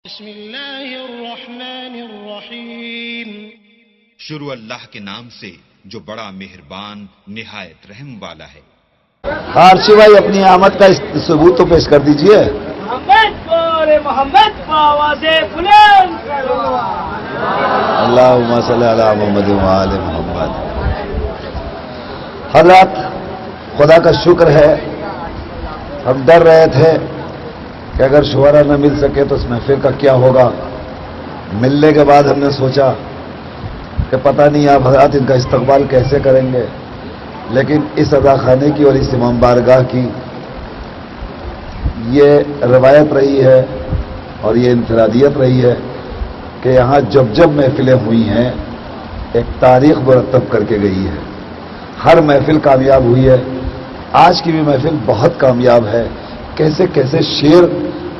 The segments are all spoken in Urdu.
بسم اللہ الرحمن الرحیم، شروع اللہ کے نام سے جو بڑا مہربان نہایت رحم والا ہے۔ عارشی بھائی اپنی آمد کا ثبوت تو پیش کر دیجئے۔ محمد کو آواز بلند کرو۔ اللہم صلی علی محمد و آل محمد۔ حضرات، خدا کا شکر ہے، ہم ڈر رہے تھے کہ اگر شعراء نہ مل سکے تو اس محفل کا کیا ہوگا۔ ملنے کے بعد ہم نے سوچا کہ پتہ نہیں آپ حضرات ان کا استقبال کیسے کریں گے، لیکن اس ادا خانے کی اور اس امام بارگاہ کی یہ روایت رہی ہے اور یہ انفرادیت رہی ہے کہ یہاں جب جب محفلیں ہوئی ہیں ایک تاریخ مرتب کر کے گئی ہے، ہر محفل کامیاب ہوئی ہے۔ آج کی بھی محفل بہت کامیاب ہے۔ کیسے کیسے شعر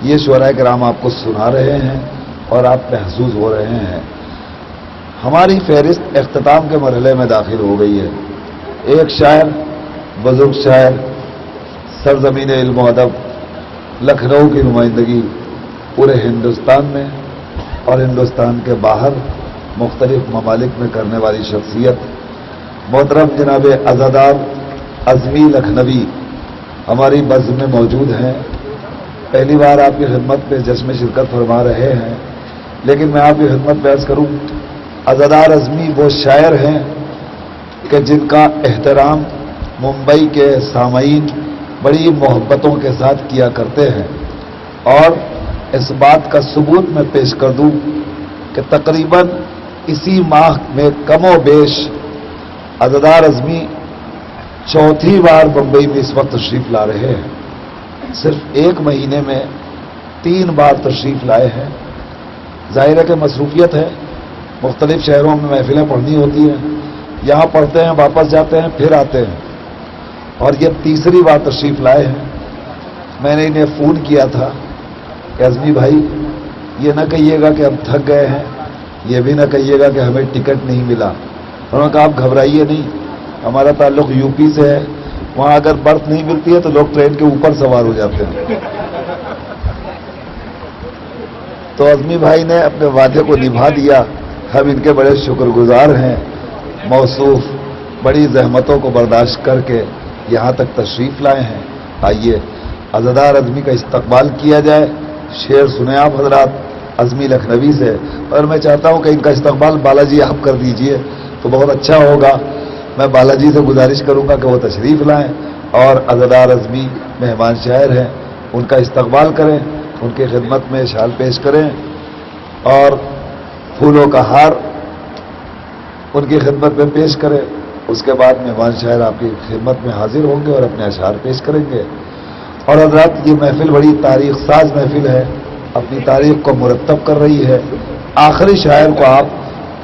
یہ شعراء کرام آپ کو سنا رہے ہیں اور آپ محظوظ ہو رہے ہیں۔ ہماری فہرست اختتام کے مرحلے میں داخل ہو گئی ہے۔ ایک شاعر، بزرگ شاعر، سرزمین علم و ادب، لکھنؤ کی نمائندگی پورے ہندوستان میں اور ہندوستان کے باہر مختلف ممالک میں کرنے والی شخصیت محترم جناب عزادار اعظمی لکھنوی ہماری بزم میں موجود ہیں۔ پہلی بار آپ کی خدمت میں جشن میں شرکت فرما رہے ہیں، لیکن میں آپ کی خدمت میں عرض کروں، عزادار اعظمی وہ شاعر ہیں کہ جن کا احترام ممبئی کے سامعین بڑی محبتوں کے ساتھ کیا کرتے ہیں، اور اس بات کا ثبوت میں پیش کر دوں کہ تقریباً اسی ماہ میں کم و بیش عزادار اعظمی چوتھی بار بمبئی میں اس وقت تشریف لا رہے ہیں۔ صرف ایک مہینے میں 3 بار تشریف لائے ہیں۔ ظاہر ہے کہ مصروفیت ہے، مختلف شہروں میں محفلیں پڑھنی ہوتی ہیں، یہاں پڑھتے ہیں، واپس جاتے ہیں، پھر آتے ہیں، اور یہ تیسری بار تشریف لائے ہیں۔ میں نے انہیں فون کیا تھا کہ اعظمی بھائی یہ نہ کہیے گا کہ ہم تھک گئے ہیں، یہ بھی نہ کہیے گا کہ ہمیں ٹکٹ نہیں ملا۔ انہوں نے کہا آپ گھبرائیے نہیں، ہمارا تعلق یو پی سے ہے، وہاں اگر برتھ نہیں ملتی ہے تو لوگ ٹرین کے اوپر سوار ہو جاتے ہیں۔ تو اعظمی بھائی نے اپنے وعدے کو نبھا دیا، ہم ان کے بڑے شکر گزار ہیں۔ موصوف بڑی زحمتوں کو برداشت کر کے یہاں تک تشریف لائے ہیں۔ آئیے عزادار اعظمی کا استقبال کیا جائے۔ شعر سنیں آپ حضرات اعظمی لکھنوی سے، اور میں چاہتا ہوں کہ ان کا استقبال بالاجی آپ کر دیجئے تو بہت اچھا ہوگا۔ میں بالاجی سے گزارش کروں گا کہ وہ تشریف لائیں اور عزادار اعظمی مہمان شاعر ہیں، ان کا استقبال کریں، ان کی خدمت میں شال پیش کریں اور پھولوں کا ہار ان کی خدمت میں پیش کریں۔ اس کے بعد مہمان شاعر آپ کی خدمت میں حاضر ہوں گے اور اپنے اشعار پیش کریں گے۔ اور حضرات، یہ محفل بڑی تاریخ ساز محفل ہے، اپنی تاریخ کو مرتب کر رہی ہے۔ آخری شاعر کو آپ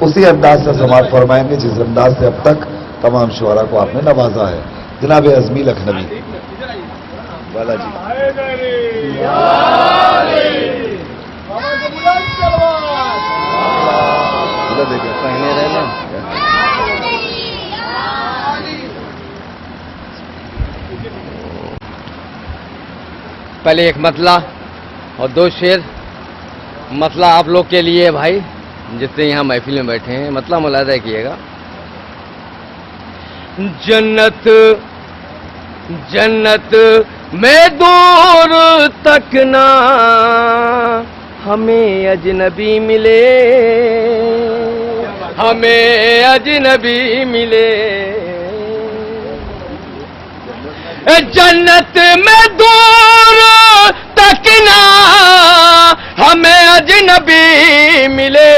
اسی انداز سے سماعت فرمائیں گے جس انداز سے اب تک تمام شعراء کو آپ نے نوازا ہے۔ جناب اعظمی لکھنوی والا جی۔ پہنے رہنا پہلے ایک مطلع اور 2 شعر۔ مطلع آپ لوگ کے لیے بھائی جتنے یہاں محفل میں بیٹھے ہیں، مطلع ملاحظہ کیے گا۔ جنت جنت میں دور تک نہ ہمیں اجنبی ملے، ہمیں اجنبی ملے۔ جنت میں دور تک نہ ہمیں اجنبی ملے،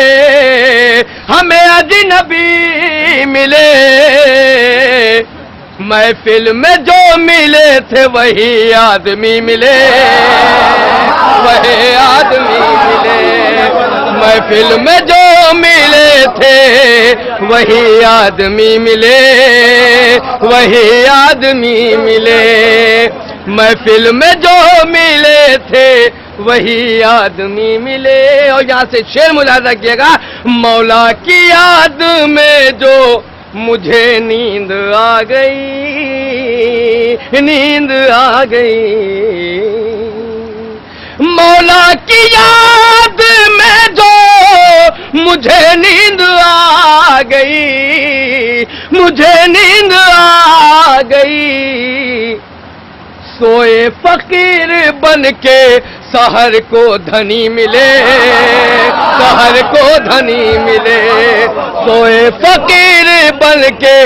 ہمیں اجنبی ملے۔ محفل میں جو ملے تھے وہی آدمی ملے، وہی آدمی ملے۔ محفل میں جو ملے تھے وہی آدمی ملے، وہی آدمی ملے۔ محفل میں جو ملے تھے وہی آدمی ملے۔ اور یہاں سے شعر ملاحظہ کیے گا۔ مولا کی یاد میں جو مجھے نیند آ گئی، نیند آ گئی۔ مولا کی یاد نیند آ گئی، مجھے نیند آ گئی، سوئے فقیر بن کے سحر کو دھنی ملے، سحر کو دھنی ملے، سوئے فقیر بن کے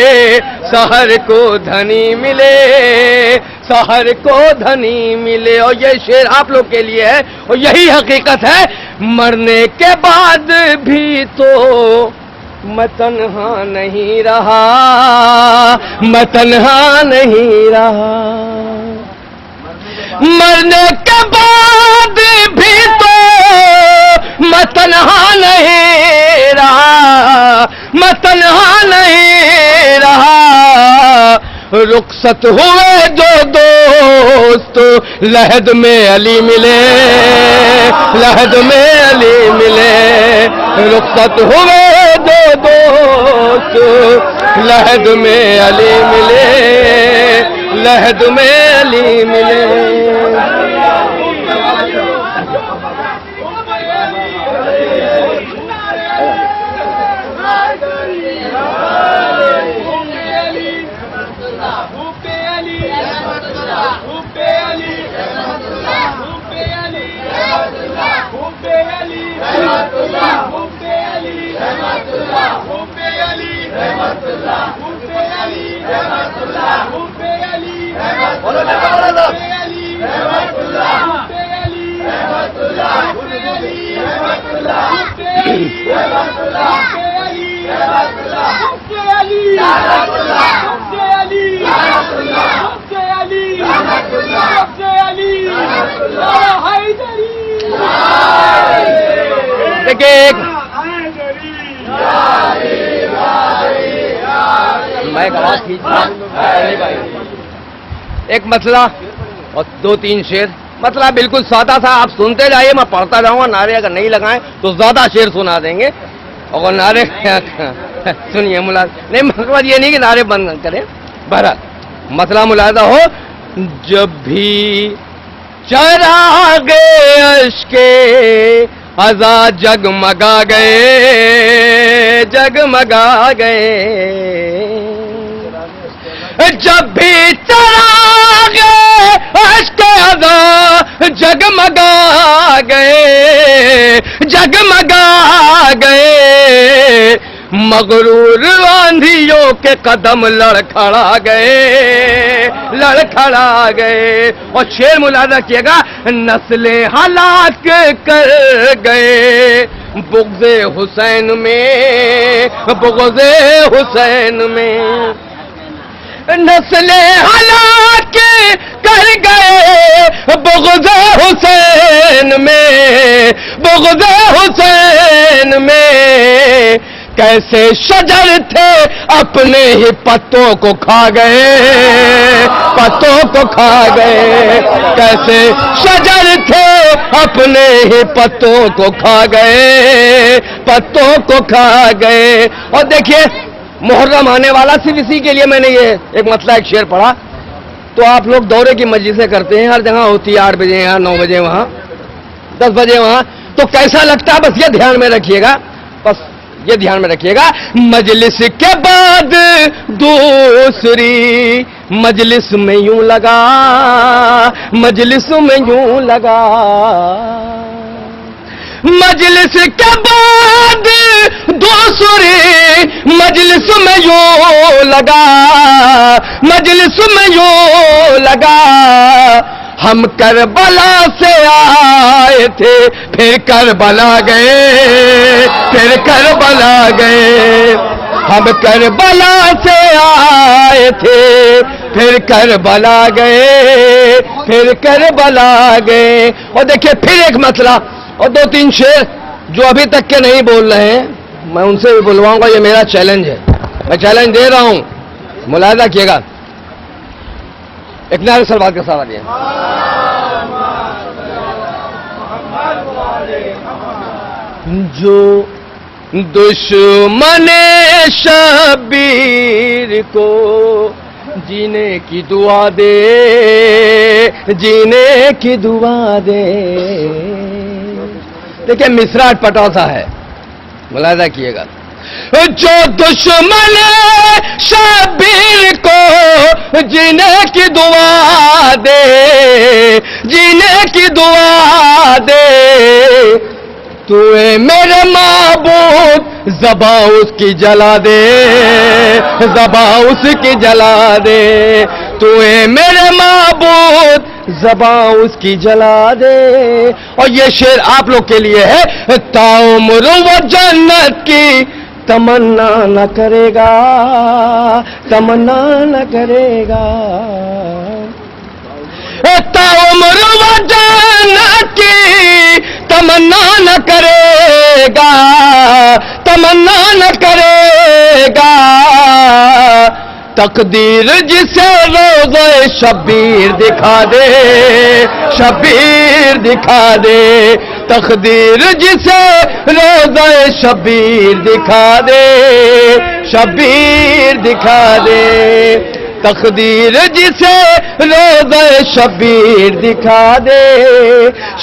سحر کو دھنی ملے، سحر کو دھنی ملے۔ اور یہ شعر آپ لوگ کے لیے ہے، اور یہی حقیقت ہے، مرنے کے بعد بھی تو میں تنہا نہیں رہا، میں تنہا نہیں رہا، مرنے کے بعد بھی تو میں تنہا نہیں رہا، میں تنہا نہیں رہا، رخصت ہوئے جو دوست لحد میں علی ملے، لحد میں علی ملے، رخصت ہوئے جو دوست لحد میں علی ملے، لحد میں علی ملے۔ ایک مسئلہ اور دو تین شعر، مسئلہ بالکل سادہ تھا، آپ سنتے جائیے، میں پڑھتا جاؤں گا، نعرے اگر نہیں لگائیں تو زیادہ شعر سنا دیں گے، اور نعرے سنیے نہیں، مطلب یہ نہیں کہ نعرے بند کریں، بہرحال مسئلہ ملاحظہ ہو، جب بھی چراغ اشک عزا جگمگا گئے، جگمگا گئے، جب بھی چراغ اشک عزا جگمگا گئے، جگمگا گئے، مغرور آندھیوں کے قدم لڑکھڑا گئے، لڑکھڑا گئے، اور شعر ملاحظہ کیے گا، نسلیں ہلاک کر گئے بغض حسین میں، بغض حسین میں، نسلیں ہلاک کر گئے بغض حسین میں، بغض حسین میں، کیسے شجر تھے اپنے ہی پتوں کو کھا گئے، پتوں کو کھا گئے، کیسے شجر تھے اپنے ہی پتوں کو کھا گئے، پتوں کو کھا گئے۔ اور دیکھیے محرم آنے والا، صرف اسی کے لیے میں نے یہ ایک مسئلہ ایک شعر پڑھا، تو آپ لوگ دورے کی مجلسیں کرتے ہیں، ہر جگہ ہوتی ہے، 8 بجے یہاں، 9 بجے وہاں، 10 بجے وہاں، تو کیسا لگتا ہے بس یہ دھیان میں رکھیے گا، بس یہ دھیان میں رکھیے گا، مجلس کے بعد دوسری مجلس میں یوں لگا، مجلس میں یوں لگا، مجلس کے بعد دوسری مجلس میں یوں لگا، مجلس میں یوں لگا، ہم کربلا سے آئے تھے پھر کربلا گئے، پھر کربلا گئے، ہم کربلا سے آئے تھے پھر کربلا گئے، پھر کربلا گئے۔ اور دیکھیے پھر ایک مسئلہ اور 2-3 شعر جو ابھی تک کے نہیں بول رہے ہیں، میں ان سے بھی بلواؤں گا، یہ میرا چیلنج ہے، میں چیلنج دے رہا ہوں، ملاحظہ کیے گا، ایک نعرہ سلوات کے ساتھ یہ جو دشمن شبیر کو جینے کی دعا دے، جینے کی دعا دے۔ دیکھیں مصرع اٹپٹا سا ہے، ملاحظہ کیے گا، جو دشمن شبیر کو جینے کی دعا دے، جینے کی دعا دے، تو اے میرے معبود زباں اس کی جلا دے، زباں اس کی جلا دے، تو اے میرے معبود زباں اس کی جلا دے۔ اور یہ شعر آپ لوگ کے لیے ہے، تاعمر وہ جنت کی تمنا نہ کرے گا، تمنا نہ کرے گا، تاعمر وہ جنت کی تمنا نہ کرے گا، تمنا نہ کرے گا، تقدیر جسے روزہ شبیر دکھا دے، شبیر دکھا دے، تقدیر جسے روزہ شبیر دکھا دے، شبیر دکھا دے، تقدیر جسے روزہ شبیر دکھا دے،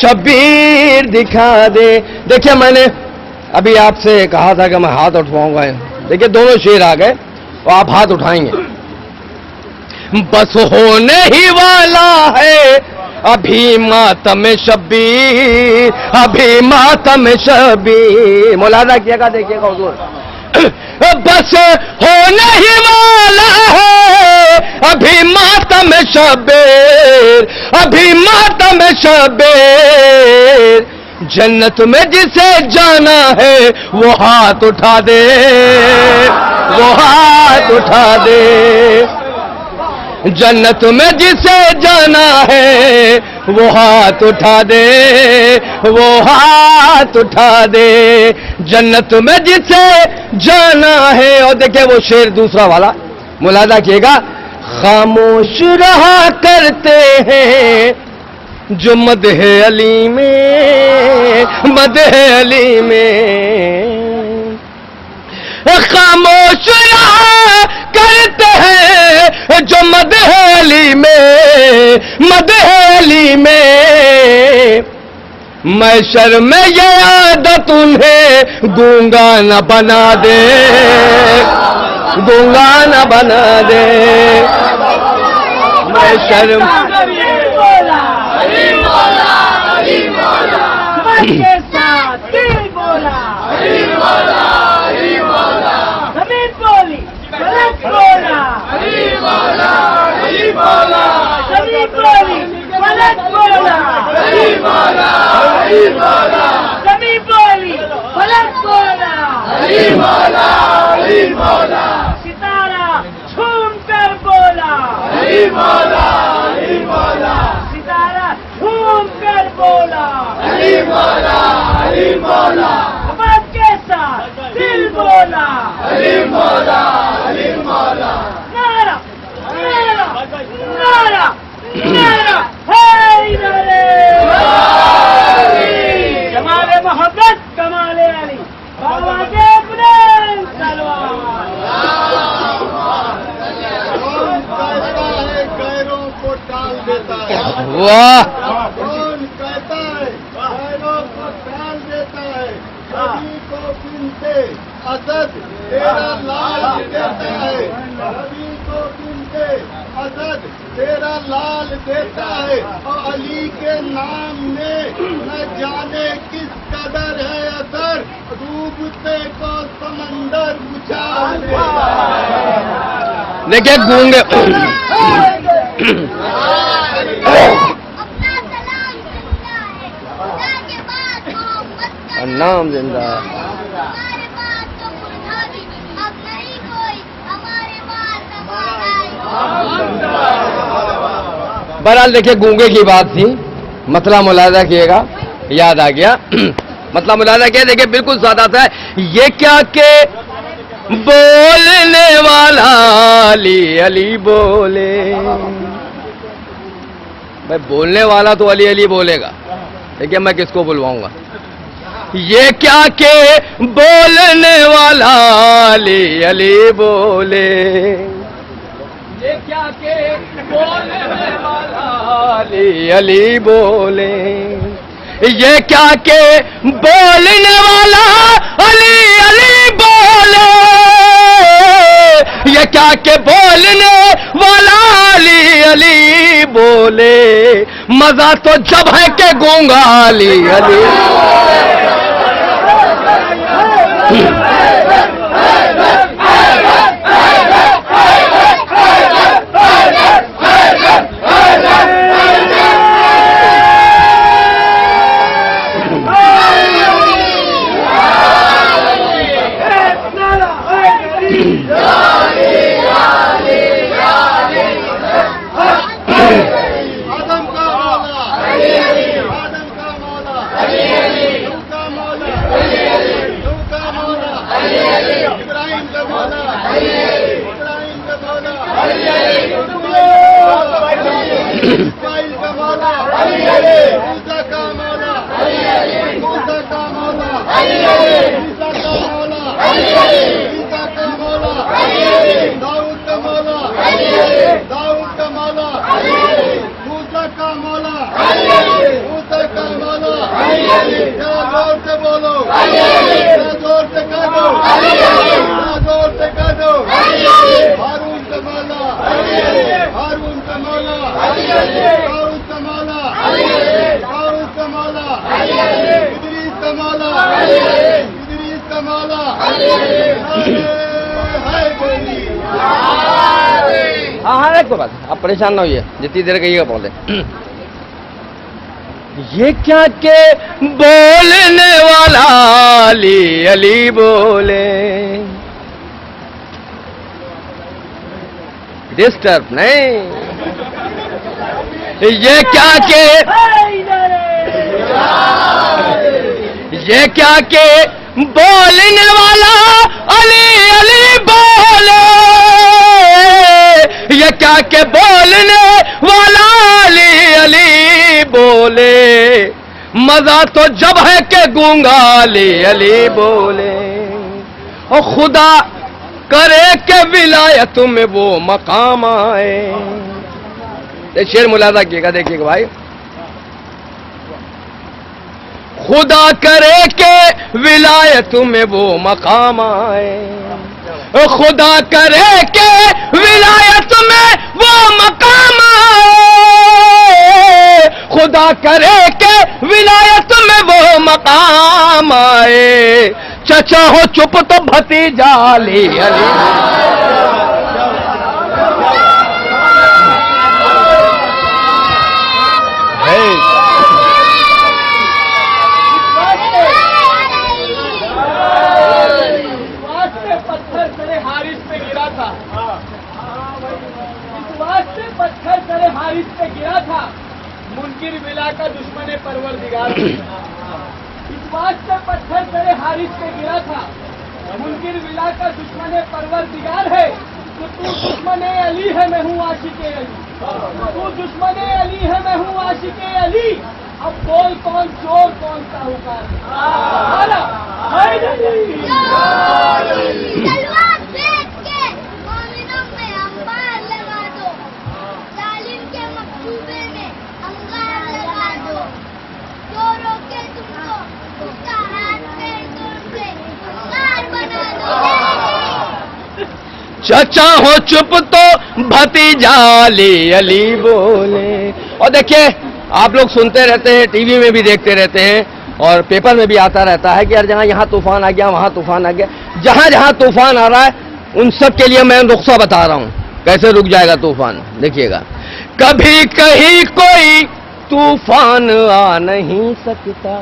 شبیر دکھا دے۔ دیکھیں میں نے ابھی آپ سے کہا تھا کہ میں ہاتھ اٹھواؤں گا، دیکھیں دونوں شعر آ گئے تو آپ ہاتھ اٹھائیں گے۔ بس ہونے ہی والا ہے ابھی ماتم شبیر، ابھی ماتم شبیر، ملاحظہ کیا گا، دیکھیے گا حضور، بس ہونے ہی والا ہے ابھی ماتم شبیر، ابھی ماتم شبیر، جنت میں جسے جانا ہے وہ ہاتھ اٹھا دے، وہ ہاتھ اٹھا دے، جنت میں جسے جانا ہے وہ ہاتھ اٹھا دے، وہ ہاتھ اٹھا دے، جنت میں جسے جانا ہے۔ اور دیکھیں وہ شعر دوسرا والا ملاحظہ کیے گا، خاموش رہا کرتے ہیں جو مدح علی میں، مدح علی میں، خاموش رہا کرتے ہیں جو مدح علی میں، مدح علی میں، محشر میں یہ عادت انہیں گونگا نہ بنا دے، گونگا نہ بنا دے، محشر ستارہ جھوم کر بولا، ستارہ جھوم کر بولا، محبت کے ساتھ دل بولا، نعرہ نعرہ نعرہ حیدر، جمال محبت کمال علی، بابا کے بلند سلوات، غیروں کو ٹال دیتا ہے، واہ، کون کہتا ہے غیروں کو ٹال دیتا ہے، کبھی کو بنتے اسد تیرا لال دیتا ہے، کبھی کو بنتے اسد تیرا لال دیتا ہے، اور علی کے نام میں نہ جانے کس قدر ہے اثر، ڈوبتے کو سمندر بچا دیتا ہے۔ دیکھیں گونگے نام زندہ ہے، بہرحال دیکھیں گونگے کی بات تھی، مسئلہ ملاحظہ کیے گا، یاد آ گیا، مسئلہ ملاحظہ کیا، دیکھیں بالکل سادہ تھا، یہ کیا کہ بولنے والا علی علی بولے، بھائی بولنے والا تو علی علی بولے گا، دیکھیں میں کس کو بلواؤں گا، یہ کیا کہ بولنے والا علی علی بولے، یہ کیا کہ بولنے والا علی علی بولے، یہ کیا کہ بولنے والا علی کیا کہ بولنے والا علی علی بولے، مزہ تو جب ہے کہ گونگا علی علی۔ ہاں ایک بات آپ پریشان نہ ہوئیے، جتنی دیر کہیے گا بول دیں۔ یہ کیا کہ بولنے والا علی علی بولے، ڈسٹرب نہیں، یہ کیا کہ بولنے والا علی علی بولے، یہ کیا کہ بولنے والا علی علی بولے، مزہ تو جب ہے کہ گونگا علی علی بولے، اور خدا کرے کہ ولایت میں وہ مقام آئے۔ یہ شعر ملاحظہ کیے گا، دیکھیے گا بھائی، خدا کرے کہ ولایت میں وہ مقام آئے، خدا کرے کہ ولایت میں وہ مقام آئے، خدا کرے کہ ولایت میں وہ مقام آئے، چچا ہو چپ تو بھتیجا علی علی۔ حارث پہ گرا تھا، منکر ولا کا دشمن پروردگار، اس بات سے پتھر سرے حارث پہ گرا تھا، منکر ولا کا دشمن پروردگار ہے، تو دشمن علی ہے میں ہوں عاشق علی، تو دشمن علی ہے میں ہوں عاشق علی، اب بول کون چور کون ساہوکار چچا ہو چپ تو بھتیجا علی علی بولے۔ اور دیکھیے آپ لوگ سنتے رہتے ہیں، ٹی وی میں بھی دیکھتے رہتے ہیں اور پیپر میں بھی آتا رہتا ہے کہ یار جہاں یہاں طوفان آ گیا وہاں طوفان آ گیا، جہاں جہاں طوفان آ رہا ہے ان سب کے لیے میں نقصہ بتا رہا ہوں کیسے رک جائے گا طوفان۔ دیکھیے گا، کبھی کہیں کوئی طوفان آ نہیں سکتا،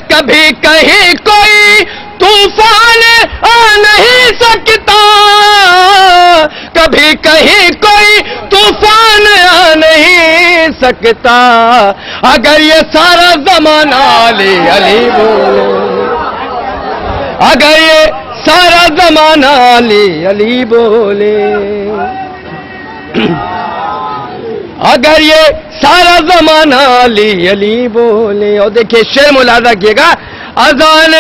کبھی کہیں کوئی طوفان آ نہیں سکتا، کبھی کہیں کوئی طوفان آ نہیں سکتا، اگر یہ سارا زمانہ علی علی بولے، اگر یہ سارا زمانہ علی علی بولے، اگر یہ سارا زمانہ علی علی بولے۔ اور دیکھیے شعر ملاحظہ کیے گا، اذان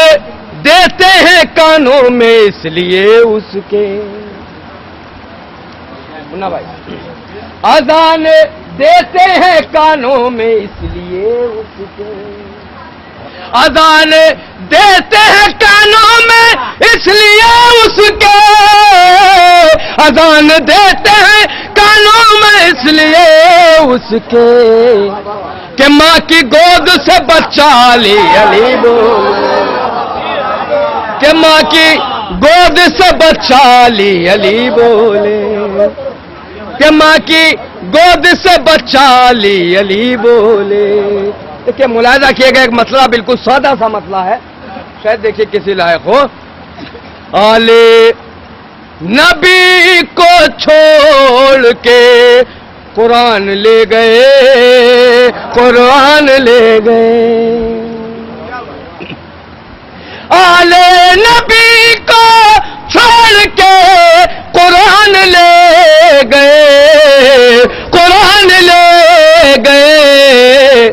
دیتے ہیں کانوں میں اس لیے اس کے، سننا بھائی، اذان دیتے ہیں کانوں میں اس لیے اس کے، اذان دیتے ہیں کانوں میں اس لیے اس کے، اذان دیتے ہیں کانوں میں اس لیے اس کے، کہ ماں کی گود سے بچہ علی علی بولے، کہ ماں کی گود سے بچہ علی علی بولے، کہ ماں کی گود سے بچہ علی علی بولے۔ دیکھیے ملاحظہ کیے گا ایک مسئلہ بالکل سادہ سا مسئلہ ہے، شاید دیکھیے کسی لائق ہو۔ آلے نبی کو چھوڑ کے قرآن لے گئے، قرآن لے گئے، آلے نبی کو چھوڑ کے قرآن لے گئے، قرآن لے گئے،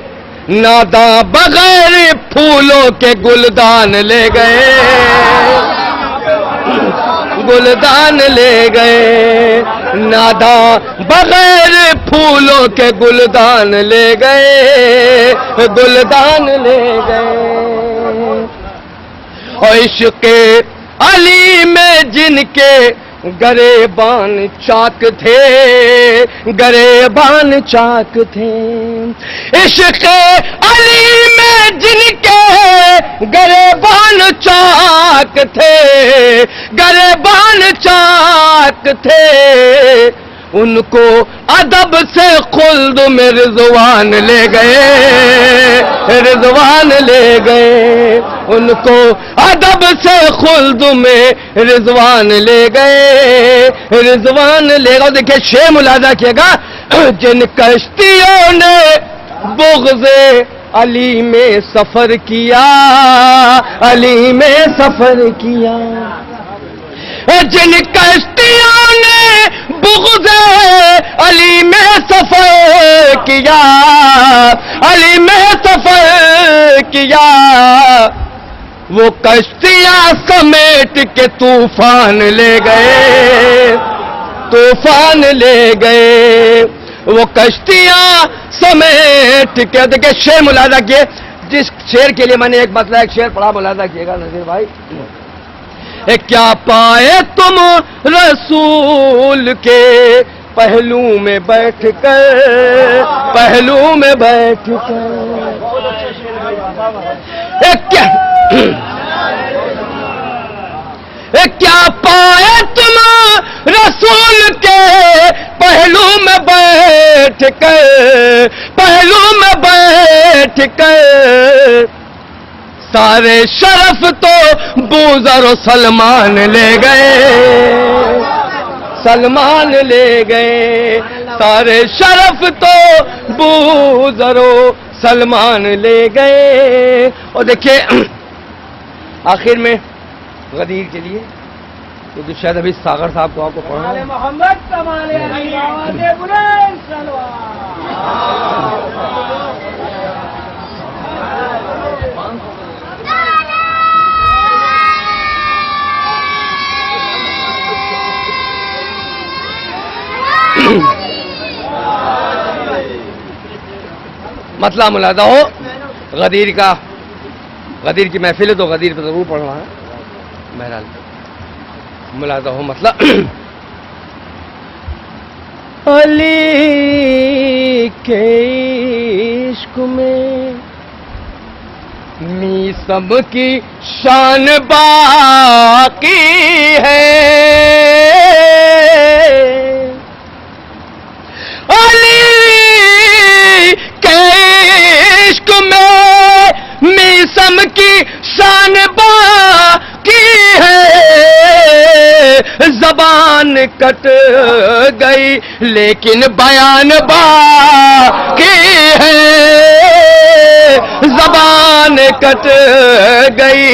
نادا بغیر پھولوں کے گلدان لے گئے، گلدان لے گئے، نادا بغیر پھولوں کے گلدان لے گئے، گلدان لے گئے۔ اور عشق علی میں جن کے گریبان چاک تھے، گریبان چاک تھے، عشق علی میں جن کے گریبان چاک تھے، گریبان چاک تھے، ان کو ادب سے خلد میں رضوان لے گئے، رضوان لے گئے، ان کو ادب سے خلد میں رضوان لے گئے، رضوان لے گئے۔ دیکھیں شے ملاحظہ کیے گا، جن کشتیوں نے بغض علی میں سفر کیا، علی میں سفر کیا، جن کشتیوں نے بغض علی میں سفر کیا، علی میں سفر کیا، وہ کشتیاں سمیٹ کے طوفان لے گئے، طوفان لے گئے، وہ کشتیاں سمیٹ کے۔ دیکھیں شعر ملاحظہ کیے، جس شعر کے لیے میں نے ایک مسئلہ ایک شعر پڑھا، ملاحظہ کیے گا نذیر بھائی۔ کیا پائے تم رسول کے پہلو میں بیٹھ کر، پہلو میں بیٹھ کر، کیا پائے تم رسول کے پہلو میں بیٹھ کر، پہلو میں بیٹھ کر، سارے شرف تو بوذر و سلمان لے گئے، سلمان لے گئے، سارے شرف تو بوذر و سلمان لے گئے۔ اور دیکھیے آخر میں غدیر کے لیے، کیونکہ شاید ابھی ساغر صاحب کو آپ کو پڑھنا ہے۔ محمد کمال علی آواز بلند سلوات۔ مسئلہ ملاحظہ ہو، غدیر کا، غدیر کی محفل ہے تو غدیر پہ ضرور پڑھنا ہے، بہرحال ملاحظہ ہو مسئلہ۔ علی کے عشق میں میثم کی شان باقی ہے، علی کے عشق میں میثم کی شان باقی ہے، زبان کٹ گئی لیکن بیان باقی ہے، زبان کٹ گئی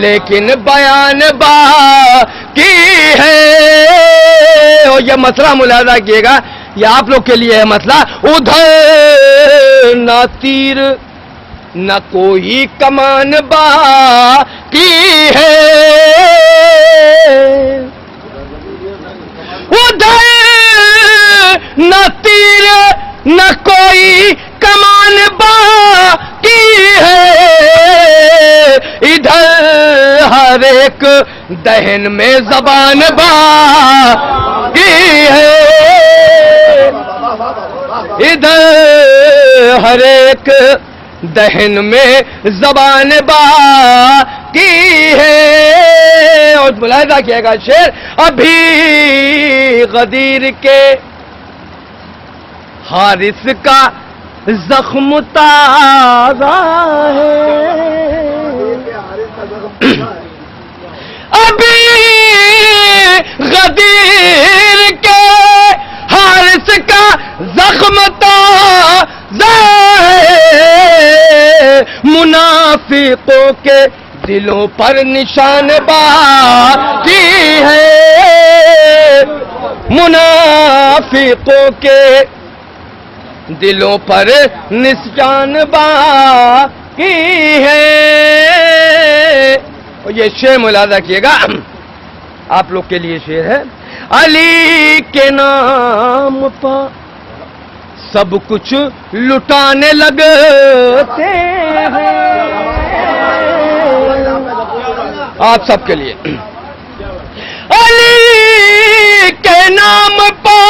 لیکن بیان باقی ہے۔ اور یہ مسئلہ ملاحظہ کیے گا، یہ آپ لوگ کے لیے ہے مسئلہ، ادھر نہ تیر نہ کوئی کمان باقی ہے، ادھر نہ تیر نہ کوئی کمان باقی ہے، ہر ایک دہن میں زبان باقی ہے، ادھر ہر ایک دہن میں زبان باقی ہے۔ اور ملاحظہ کیے گا شعر، ابھی غدیر کے حارث کا زخم تازہ ہے، ابھی غدیر کے حارث کا زخم تازہ ہے، منافقوں کے دلوں پر نشان باقی ہے، منافقوں کے دلوں پر نشان باقی ہے۔ اور یہ شعر ملاحظہ کیے گا، آپ لوگ کے لیے شعر ہے، علی کے نام پر سب کچھ لٹانے لگتے ہیں، آپ سب کے لیے، علی کے نام پر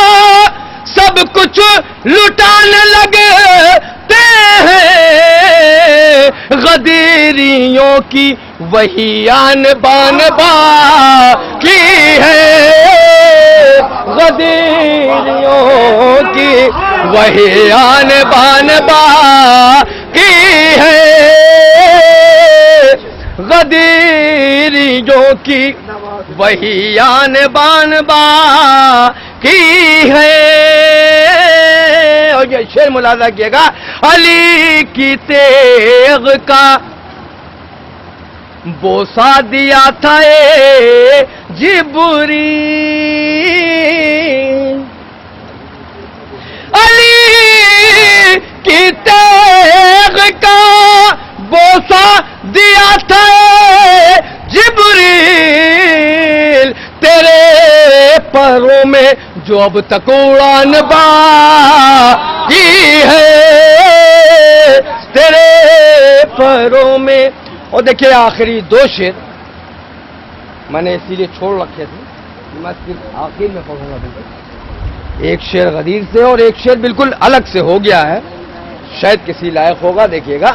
سب کچھ لٹانے لگتے ہیں، غدیریوں کی وہی آن بان باقی ہے، غدیریوں کی وہی آن بان باقی ہے، غدیریوں کی وہی آن بان باقی ہے۔ اور یہ شعر ملاحظہ کیے گا، علی کی تیغ کا بوسہ دیا تھا جبریل، علی کی تیغ کا بوسہ دیا تھا جبریل، تیرے پروں میں جو اب تک اڑان باقی ہے، تیرے پروں میں۔ اور دیکھیں آخری دو شعر میں نے اسی لیے چھوڑ رکھے تھے، میں صرف آخر میں پڑھوں گا بالکل، ایک شعر غدیر سے اور ایک شعر بالکل الگ سے ہو گیا ہے، شاید کسی لائق ہوگا، دیکھیے گا،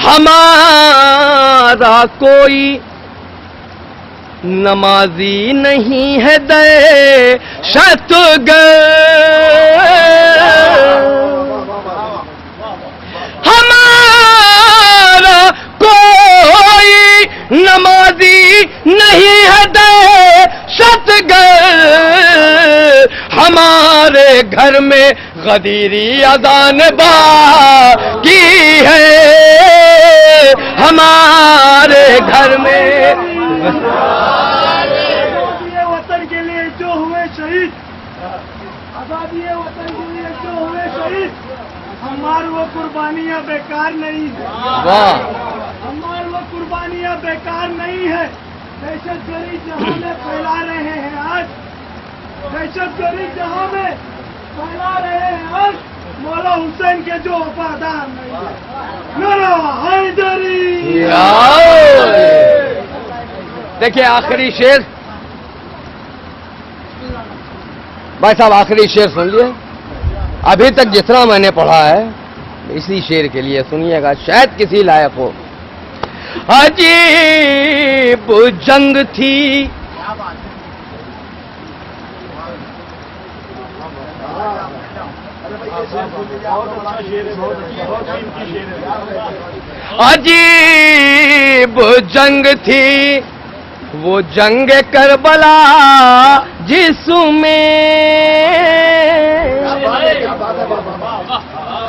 ہمارا کوئی نمازی نہیں ہے دہشت گرد، ہمارا کوئی نمازی نہیں ہے دہشت گرد، ہمارے گھر میں غدیری اذان باقی ہے، ہمارے گھر میں وطن کے لیے جو ہوئے شہید، آزادی وطن کے لیے جو ہوئے شہید، ہماری وہ قربانیاں بیکار نہیں ہے، ہماری وہ قربانیاں بیکار نہیں ہے۔ دہشت گردی جہاں میں پھیلا رہے ہیں آج، دہشت گردی جہاں میں پھیلا رہے ہیں آج، مولا حسین کے جو وفادار نہیں ہے، میرا حیدری۔ دیکھیں آخری شعر بھائی صاحب، آخری شعر سن لیے، ابھی تک جتنا میں نے پڑھا ہے اسی شعر کے لیے سنیے گا، شاید کسی لائق ہو۔ عجیب جنگ تھی عجیب جنگ تھی وہ جنگ کربلا جس میں،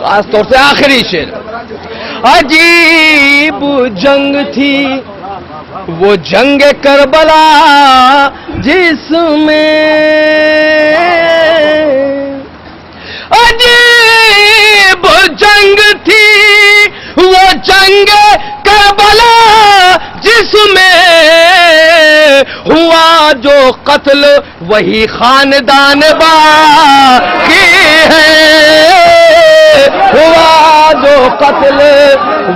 خاص طور سے آخری شعر، عجیب جنگ تھی وہ جنگ کربلا جس میں، عجیب جنگ تھی وہ جنگ کربلا جس میں ہوا جو قتل وہی خاندان باقی ہے، ہوا جو قتل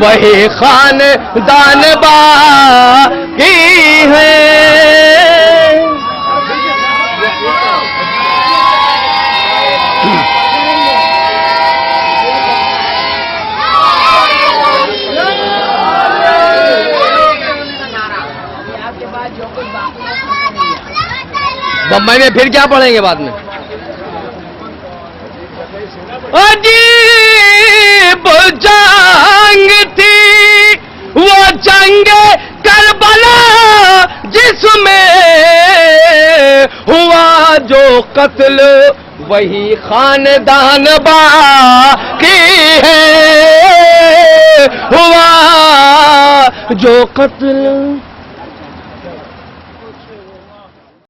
وہی خاندان باقی ہے. بمبئی میں پھر کیا پڑھیں گے بعد میں؟ عجیب جنگ تھی وہ جنگ کربلا جس میں ہوا جو قتل وہی خاندان باقی ہے. ہوا جو قتل